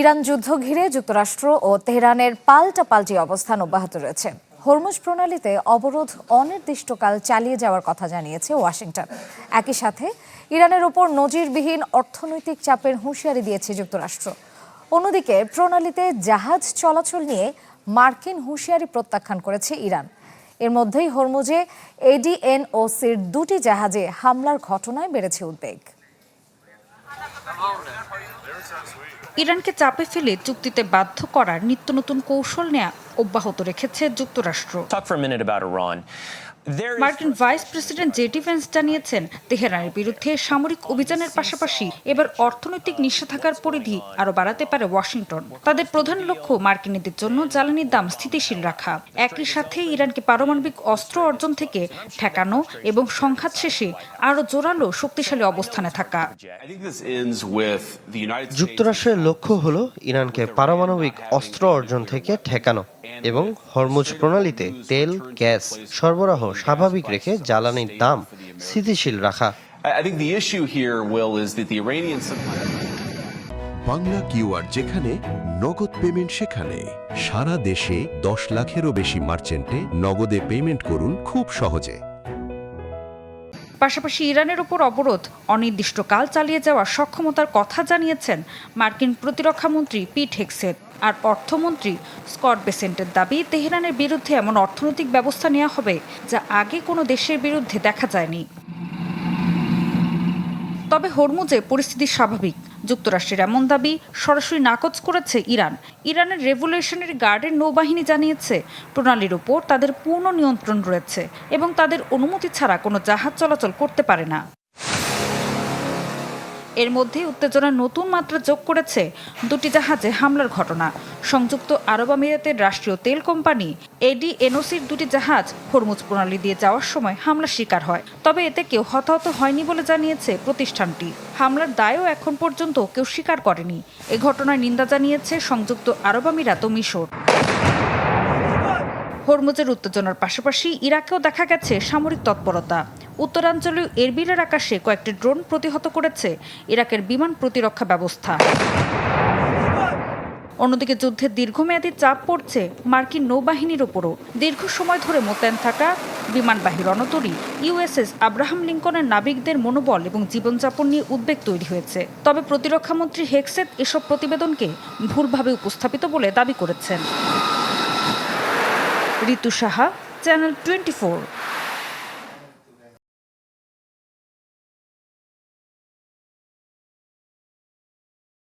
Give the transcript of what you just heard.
Iran যুদ্ধ ঘিরে যুক্তরাষ্ট্র ও তেহরানের পাল্টাপাল্টি অবস্থান অব্যাহত রয়েছে। হরমুজ প্রণালীতে অবরোধ অনির্দিষ্টকাল চালিয়ে যাওয়ার কথা জানিয়েছে ওয়াশিংটন। একই সাথে ইরানের ওপর নজিরবিহীন অর্থনৈতিক চাপের হুঁশিয়ারি দিয়েছে যুক্তরাষ্ট্র। অন্যদিকে প্রণালীতে জাহাজ চলাচল নিয়ে মার্কিন হুঁশিয়ারি প্রত্যাখ্যান করেছে ইরান। এর মধ্যেই হরমুজে এডিএনওসির দুটি জাহাজে হামলার ঘটনায় বেড়েছে উদ্বেগ। ইরানকে চাপে ফেলে চুক্তিতে বাধ্য করার নিত্য নতুন কৌশল নেওয়া অব্যাহত রেখেছে যুক্তরাষ্ট্র। মার্কিন ভাইস প্রেসিডেন্ট জেডি ভেন্স জানিয়েছেন, তেহরানের বিরুদ্ধে সামরিক অভিযানের পাশাপাশি এবার অর্থনৈতিক নিষেধাজ্ঞার পরিধি আরও বাড়াতে পারে ওয়াশিংটন। তাদের প্রধান লক্ষ্য মার্কিনীদের জন্য জ্বালানির দাম স্থিতিশীল রাখা, একই সাথে ইরানকে পারমাণবিক অস্ত্র অর্জন থেকে ঠেকানো এবং সংঘাত শেষে আরও জোরালো শক্তিশালী অবস্থানে থাকা। যুক্তরাষ্ট্রের লক্ষ্য হল ইরানকে পারমাণবিক অস্ত্র অর্জন থেকে ঠেকানো এবং হরমুজ প্রণালীতে তেল গ্যাস সরবরাহ স্বাভাবিক রেখে জ্বালানির দাম স্থিতিশীল রাখা। বাংলা কিউআর যেখানে নগদ পেমেন্ট সেখানে সারা দেশে 10 লাখেরও বেশি মার্চেন্টে নগদে পেমেন্ট করুন খুব সহজে। পাশাপাশি ইরানের ওপর অবরোধ অনির্দিষ্টকাল চালিয়ে যাওয়ার সক্ষমতার কথা জানিয়েছেন মার্কিন প্রতিরক্ষামন্ত্রী পিট হেগসেট। আর অর্থমন্ত্রী স্কট বেসেন্টের দাবি, তেহরানের বিরুদ্ধে এমন অর্থনৈতিক ব্যবস্থা নেওয়া হবে যা আগে কোনো দেশের বিরুদ্ধে দেখা যায়নি। তবে হরমুজে পরিস্থিতি স্বাভাবিক। যুক্তরাষ্ট্রের এমন দাবি সরাসরি নাকচ করেছে ইরান। ইরানের রেভলিউশনারি গার্ডের নৌবাহিনী জানিয়েছে, প্রণালীর উপর তাদের পূর্ণ নিয়ন্ত্রণ রয়েছে এবং তাদের অনুমতি ছাড়া কোনো জাহাজ চলাচল করতে পারে না। এর মধ্যে উত্তেজনার নতুন মাত্রা যোগ করেছে দুটি জাহাজে হামলার ঘটনা। সংযুক্ত আরব আমিরাতের রাষ্ট্রীয় তেল কোম্পানি এডিএনওসির দুটি জাহাজ হরমুজ প্রণালী দিয়ে যাওয়ার সময় হামলার শিকার হয়। তবে এতে কেউ হতাহত হয়নি বলে জানিয়েছে প্রতিষ্ঠানটি। হামলার দায়ও এখন পর্যন্ত কেউ স্বীকার করেনি। এ ঘটনায় নিন্দা জানিয়েছে সংযুক্ত আরব আমিরাত ও মিশর। হরমুজের উত্তেজনার পাশাপাশি ইরাকেও দেখা গেছে সামরিক তৎপরতা। উত্তরাঞ্চলীয় এরবিলের আকাশে কয়েকটি ড্রোন প্রতিহত করেছে ইরাকের বিমান প্রতিরক্ষা ব্যবস্থা। অন্যদিকে যুদ্ধের দীর্ঘমেয়াদী চাপ পড়ছে মার্কিন নৌবাহিনীর ওপরও। দীর্ঘ সময় ধরে মোতায়েন থাকা বিমানবাহী রণতরী ইউএসএস আব্রাহাম লিঙ্কনের নাবিকদের মনোবল এবং জীবনযাপন নিয়ে উদ্বেগ তৈরি হয়েছে। তবে প্রতিরক্ষামন্ত্রী হেগসেট এসব প্রতিবেদনকে ভুলভাবে উপস্থাপিত বলে দাবি করেছেন। ঋতু সাহা, চ্যানেল 24।